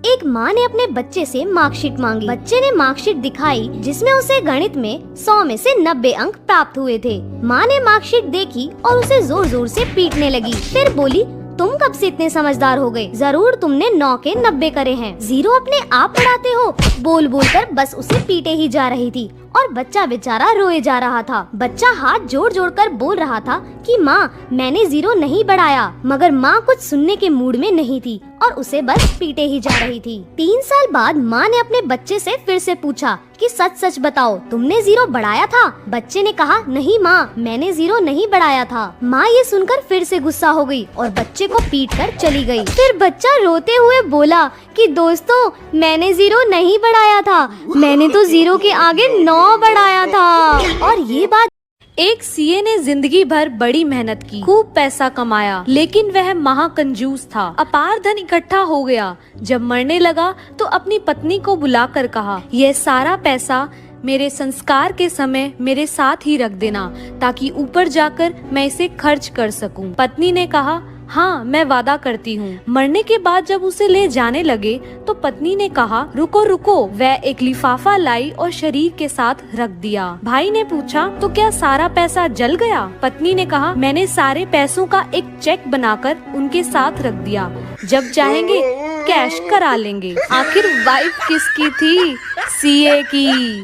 एक माँ ने अपने बच्चे से मार्कशीट मांगी। बच्चे ने मार्कशीट दिखाई जिसमें उसे गणित में 100 में से 90 अंक प्राप्त हुए थे। माँ ने मार्कशीट देखी और उसे जोर जोर से पीटने लगी। फिर बोली, तुम कब से इतने समझदार हो गए? जरूर तुमने 9 के 90 करे हैं। जीरो अपने आप पढ़ाते हो? बोल बोल कर बस उसे पीटे ही जा रही थी और बच्चा बेचारा रोए जा रहा था। बच्चा हाथ जोड़ जोड़ कर बोल रहा था कि माँ, मैंने जीरो नहीं बढ़ाया, मगर माँ कुछ सुनने के मूड में नहीं थी और उसे बस पीटे ही जा रही थी। 3 साल बाद माँ ने अपने बच्चे से फिर से पूछा कि सच सच बताओ, तुमने जीरो बढ़ाया था? बच्चे ने कहा, नहीं माँ, मैंने जीरो नहीं बढ़ाया था। माँ ये सुनकर फिर से गुस्सा हो गई और बच्चे को पीट कर चली गई। फिर बच्चा रोते हुए बोला कि दोस्तों, मैंने जीरो नहीं बढ़ाया था, मैंने तो जीरो के आगे 9 बढ़ाया था। और ये बात एक सीए ने जिंदगी भर बड़ी मेहनत की, खूब पैसा कमाया, लेकिन वह महाकंजूस था। अपार धन इकट्ठा हो गया। जब मरने लगा तो अपनी पत्नी को बुलाकर कहा, यह सारा पैसा मेरे संस्कार के समय मेरे साथ ही रख देना, ताकि ऊपर जाकर मैं इसे खर्च कर सकूं। पत्नी ने कहा, हाँ, मैं वादा करती हूँ। मरने के बाद जब उसे ले जाने लगे तो पत्नी ने कहा, रुको रुको। वह एक लिफाफा लाई और शरीर के साथ रख दिया। भाई ने पूछा, तो क्या सारा पैसा जल गया? पत्नी ने कहा, मैंने सारे पैसों का एक चेक बनाकर उनके साथ रख दिया, जब चाहेंगे कैश करा लेंगे। आखिर वाइफ किसकी थी? सीए की।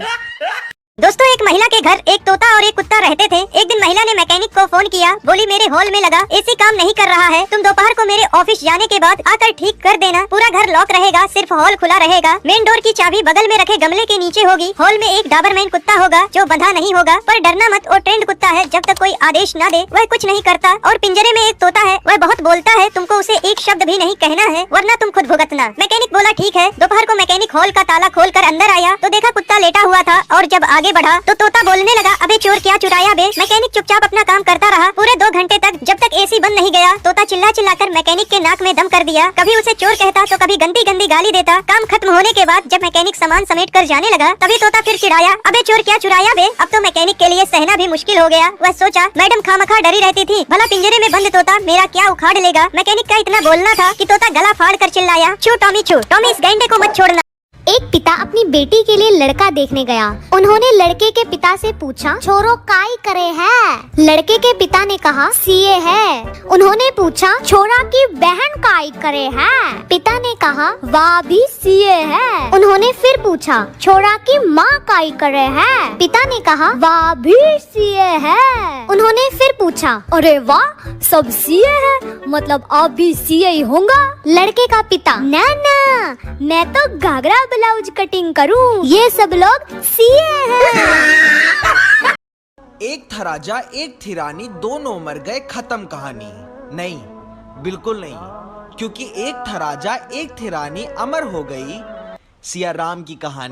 दोस्तों, एक महिला के घर एक तोता और एक कुत्ता रहते थे। एक दिन महिला ने मैकेनिक को फोन किया। बोली, मेरे हॉल में लगा एसी काम नहीं कर रहा है, तुम दोपहर को मेरे ऑफिस जाने के बाद आकर ठीक कर देना। पूरा घर लॉक रहेगा, सिर्फ हॉल खुला रहेगा। मेन डोर की चाबी बगल में रखे गमले के नीचे होगी। हॉल में एक डाबरमैन कुत्ता होगा जो बंधा नहीं होगा, पर डरना मत, वो ट्रेंड कुत्ता है। जब तक कोई आदेश न दे वह कुछ नहीं करता। और पिंजरे में एक तोता है, वह बहुत बोलता है, तुमको उसे एक शब्द भी नहीं कहना है, वरना तुम खुद भुगतना। मैकेनिक बोला, ठीक है। दोपहर को मैकेनिक हॉल का ताला खोल कर अंदर आया तो देखा कुत्ता लेटा हुआ था, और जब आगे बढ़ा तो तोता बोलने लगा, अबे चोर, क्या चुराया बे? मैकेनिक चुपचाप अपना काम करता रहा पूरे 2 घंटे तक, जब तक एसी बंद नहीं गया। तोता चिल्ला चिल्लाकर मैकेनिक के नाक में दम कर दिया। कभी उसे चोर कहता तो कभी गंदी गंदी गाली देता। काम खत्म होने के बाद जब मैकेनिक सामान समेट कर जाने लगा तभी तोता फिर चिढ़ाया, अबे चोर, क्या चुराया बे? अब तो मैकेनिक के लिए सहना भी मुश्किल हो गया। वह सोचा, मैडम खामखा डरी रहती थी, भला पिंजरे में बंद तोता मेरा क्या उखाड़ लेगा। मैकेनिक का इतना बोलना था कि तोता गला फाड़ कर चिल्लाया, छू टॉमी छू, टॉमी इस गैंडे को मत छोड़ना। एक पिता अपनी बेटी के लिए लड़का देखने गया। उन्होंने लड़के के पिता से पूछा, छोरो काई करे है? लड़के के पिता ने कहा, सीए है। उन्होंने पूछा, छोरा की बहन काई करे है? पिता ने कहा, वाह भी सीए है। उन्होंने फिर पूछा, छोरा की माँ काई करे है? पिता ने कहा, वाह भी सीए है। उन्होंने फिर पूछा, अरे वाह, सब सीए है, मतलब आप भी सीए ही होगा? लड़के का पिता, ना ना, मैं तो घाघरा ब्लाउज कटिंग करूं, ये सब लोग सीए हैं। एक था राजा, एक थी रानी, दोनों मर गए, खत्म कहानी। नहीं, बिल्कुल नहीं, क्योंकि एक था राजा, एक थी रानी, अमर हो गई सिया राम की कहानी।